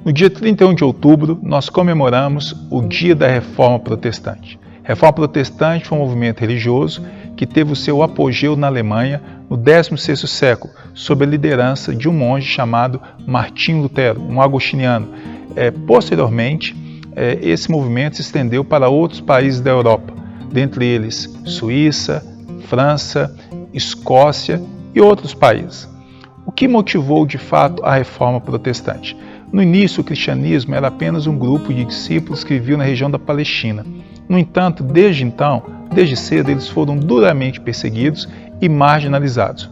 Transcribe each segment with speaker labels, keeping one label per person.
Speaker 1: No dia 31 de outubro, nós comemoramos o Dia da Reforma Protestante. Reforma Protestante foi um movimento religioso que teve o seu apogeu na Alemanha no 16º século, sob a liderança de um monge chamado Martinho Lutero, um agostiniano. Posteriormente, esse movimento se estendeu para outros países da Europa, dentre eles Suíça, França, Escócia e outros países. O que motivou de fato a Reforma Protestante? No início, o cristianismo era apenas um grupo de discípulos que viviam na região da Palestina. No entanto, desde cedo, eles foram duramente perseguidos e marginalizados.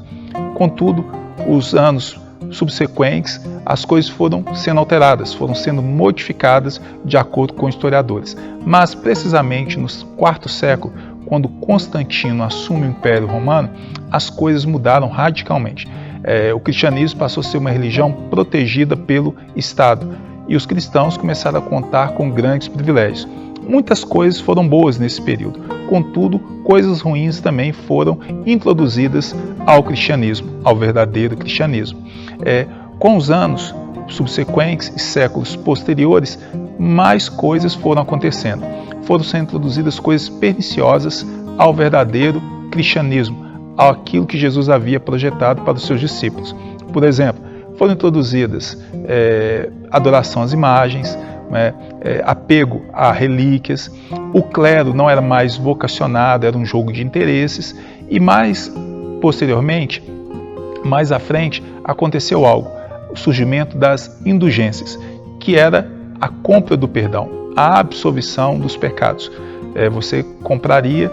Speaker 1: Contudo, os anos subsequentes, as coisas foram sendo alteradas, foram sendo modificadas de acordo com historiadores. Mas, precisamente no IV século, quando Constantino assume o Império Romano, as coisas mudaram radicalmente. O cristianismo passou a ser uma religião protegida pelo Estado e os cristãos começaram a contar com grandes privilégios. Muitas coisas foram boas nesse período, contudo, coisas ruins também foram introduzidas ao cristianismo, ao verdadeiro cristianismo. Com os anos subsequentes e séculos posteriores, mais coisas foram acontecendo. Foram sendo introduzidas coisas perniciosas ao verdadeiro cristianismo, aquilo que Jesus havia projetado para os seus discípulos. Por exemplo, foram introduzidas adoração às imagens, apego a relíquias, o clero não era mais vocacionado, era um jogo de interesses, e mais posteriormente, mais à frente, aconteceu algo, o surgimento das indulgências, que era a compra do perdão, a absolvição dos pecados. Você compraria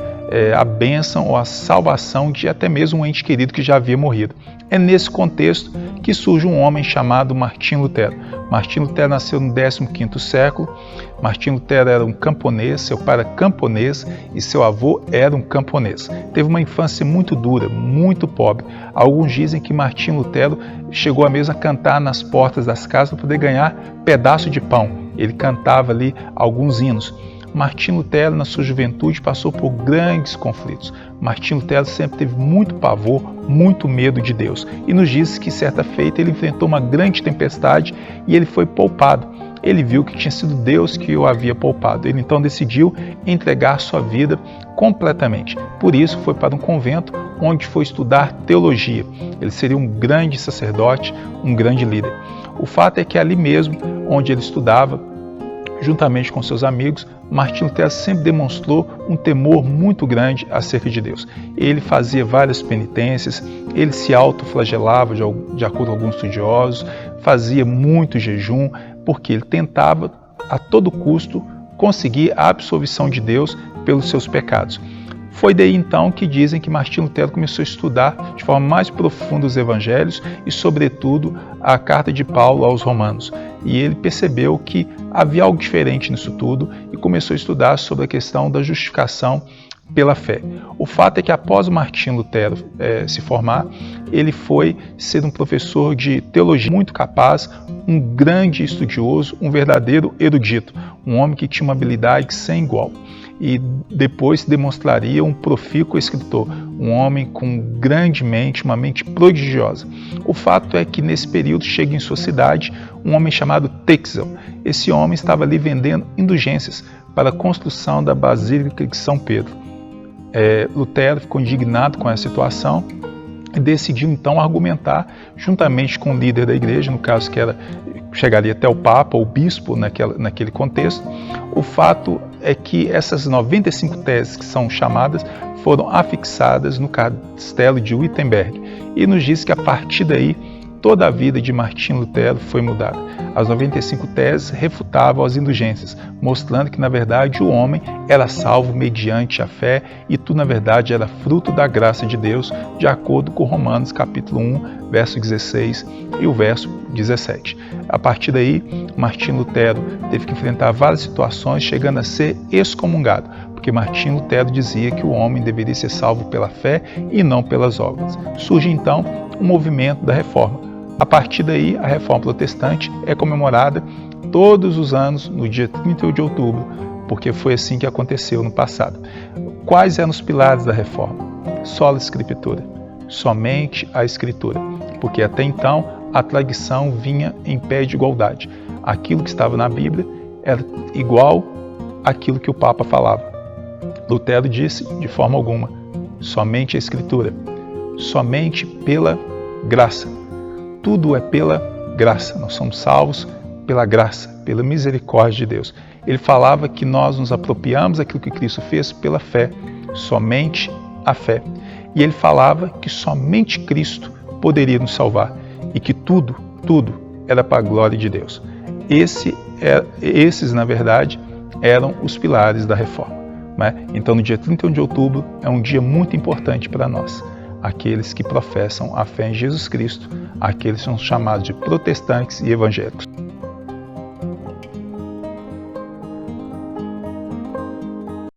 Speaker 1: a bênção ou a salvação de até mesmo um ente querido que já havia morrido. É nesse contexto que surge um homem chamado Martinho Lutero. Martinho Lutero nasceu no 15º século. Martinho Lutero era um camponês, seu pai era camponês e seu avô era um camponês. Teve uma infância muito dura, muito pobre. Alguns dizem que Martinho Lutero chegou a mesmo a cantar nas portas das casas para poder ganhar pedaço de pão. Ele cantava ali alguns hinos. Martinho Lutero, na sua juventude, passou por grandes conflitos. Martinho Lutero sempre teve muito pavor, muito medo de Deus. E nos diz que, certa feita, ele enfrentou uma grande tempestade e ele foi poupado. Ele viu que tinha sido Deus que o havia poupado. Ele então decidiu entregar sua vida completamente. Por isso, foi para um convento onde foi estudar teologia. Ele seria um grande sacerdote, um grande líder. O fato é que ali mesmo, onde ele estudava, juntamente com seus amigos, Martinho Lutero sempre demonstrou um temor muito grande acerca de Deus. Ele fazia várias penitências, ele se autoflagelava, de acordo com alguns estudiosos, fazia muito jejum, porque ele tentava, a todo custo, conseguir a absolvição de Deus pelos seus pecados. Foi daí então que dizem que Martinho Lutero começou a estudar de forma mais profunda os evangelhos e, sobretudo, a carta de Paulo aos Romanos. E ele percebeu que havia algo diferente nisso tudo e começou a estudar sobre a questão da justificação pela fé. O fato é que após Martinho Lutero se formar, ele foi ser um professor de teologia muito capaz, um grande estudioso, um verdadeiro erudito, um homem que tinha uma habilidade sem igual. E depois se demonstraria um profícuo escritor, um homem com grande mente, uma mente prodigiosa. O fato é que nesse período chega em sua cidade um homem chamado Tetzel. Esse homem estava ali vendendo indulgências para a construção da Basílica de São Pedro. Lutero ficou indignado com essa situação e decidiu então argumentar juntamente com o líder da igreja, no caso que chegaria até o Papa ou o Bispo naquele contexto. O fato é que essas 95 teses que são chamadas foram afixadas no castelo de Wittenberg e nos diz que a partir daí toda a vida de Martinho Lutero foi mudada. As 95 teses refutavam as indulgências, mostrando que na verdade o homem era salvo mediante a fé e tudo na verdade era fruto da graça de Deus, de acordo com Romanos capítulo 1, verso 16 e o verso 17. A partir daí, Martinho Lutero teve que enfrentar várias situações, chegando a ser excomungado, porque Martinho Lutero dizia que o homem deveria ser salvo pela fé e não pelas obras. Surge então o movimento da Reforma. A partir daí, a Reforma Protestante é comemorada todos os anos no dia 31 de outubro, porque foi assim que aconteceu no passado. Quais eram os pilares da Reforma? Sola Scriptura, somente a Escritura, porque até então a tradição vinha em pé de igualdade. aquilo que estava na Bíblia era igual àquilo que o Papa falava. Lutero disse, de forma alguma, somente a Escritura, somente pela graça. Tudo é pela graça. Nós somos salvos pela graça, pela misericórdia de Deus. Ele falava que nós nos apropriamos daquilo que Cristo fez pela fé, somente a fé. E ele falava que somente Cristo poderia nos salvar e que tudo era para a glória de Deus. Esses, na verdade, eram os pilares da reforma. Né? Então, no dia 31 de outubro é um dia muito importante para nós, aqueles que professam a fé em Jesus Cristo, aqueles que são chamados de protestantes e evangélicos.